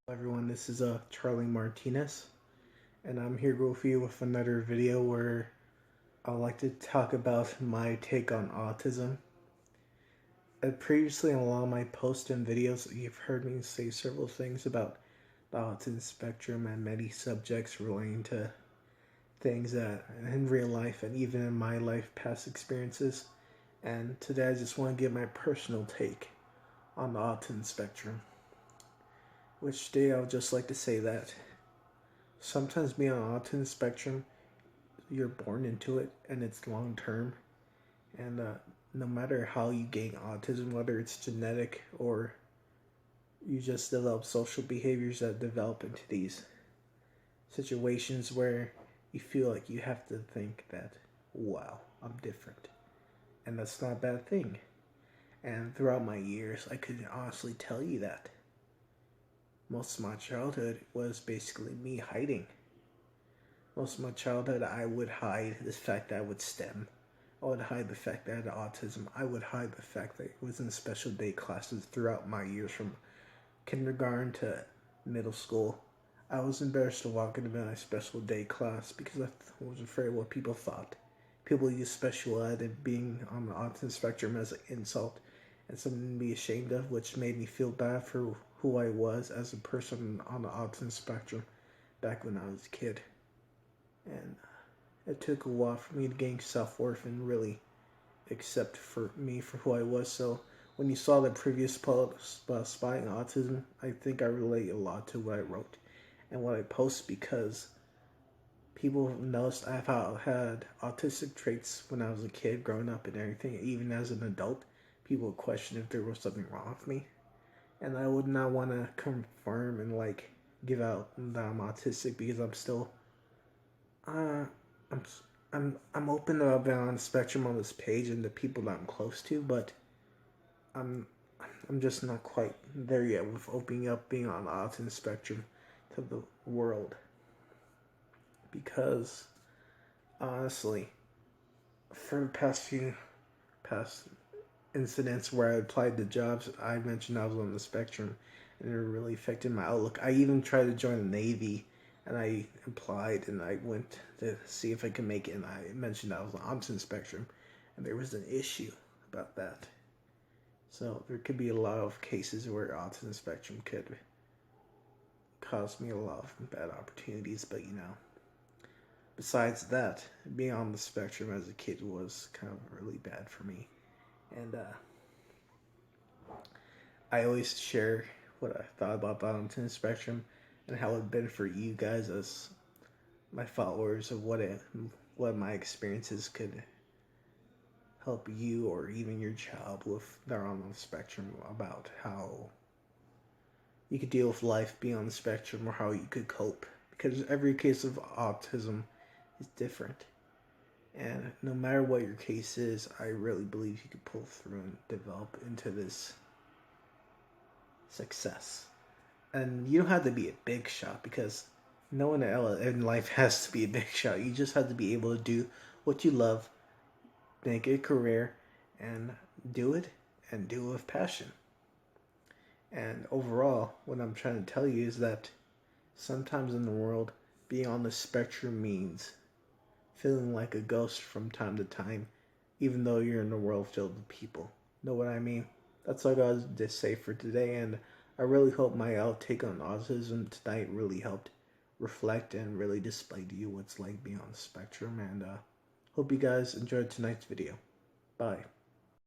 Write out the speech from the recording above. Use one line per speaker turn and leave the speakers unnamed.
Everyone, this is Charlie Martinez, and I'm here with you with another video where I like to talk about my take on autism. Previously in a lot of my posts and videos, you've heard me say several things about the autism spectrum and many subjects relating to things that in real life and even in my life past experiences. And today I just want to give my personal take on the autism spectrum. Which today I would just like to say that sometimes being on the autism spectrum, you're born into it and it's long term. And no matter how you gain autism, whether it's genetic or you just develop social behaviors that develop into these situations where you feel like you have to think that, wow, I'm different. And that's not a bad thing. And throughout my years, I could honestly tell you that most of my childhood was basically me hiding. Most of my childhood, I would hide the fact that I would STEM. I would hide the fact that I had autism. I would hide the fact that I was in special day classes throughout my years from kindergarten to middle school. I was embarrassed to walk into my special day class because I was afraid of what people thought. People use special ed and being on the autism spectrum as an insult and something to be ashamed of, which made me feel bad for who I was as a person on the autism spectrum back when I was a kid. And it took a while for me to gain self-worth and really accept for me for who I was. So when you saw the previous post about spying autism, I think I relate a lot to what I wrote and what I post because people noticed I've had autistic traits when I was a kid growing up and everything. Even as an adult, people would question if there was something wrong with me. And I would not want to confirm and give out that I'm autistic because I'm still I'm open to being on the spectrum on this page and the people that I'm close to, but I'm just not quite there yet with opening up being on the autism spectrum to the world. Because honestly, for the past incidents where I applied to jobs, I mentioned I was on the spectrum, and it really affected my outlook. I even tried to join the Navy, and I applied, and I went to see if I could make it, and I mentioned I was on autism spectrum, and there was an issue about that. So there could be a lot of cases where autism spectrum could cause me a lot of bad opportunities, but besides that, being on the spectrum as a kid was kind of really bad for me. And I always share what I thought about the autism spectrum and how it's been for you guys as my followers of what my experiences could help you or even your child with they're on the spectrum about how you could deal with life being on the spectrum or how you could cope. Because every case of autism is different. And no matter what your case is, I really believe you could pull through and develop into this success. And you don't have to be a big shot because no one in life has to be a big shot. You just have to be able to do what you love, make it a career, and do it with passion. And overall, what I'm trying to tell you is that sometimes in the world, being on the spectrum means feeling like a ghost from time to time, even though you're in a world filled with people. Know what I mean? That's all I got to say for today, and I really hope my outtake on autism tonight really helped reflect and really display to you what's like being on the spectrum, and hope you guys enjoyed tonight's video. Bye.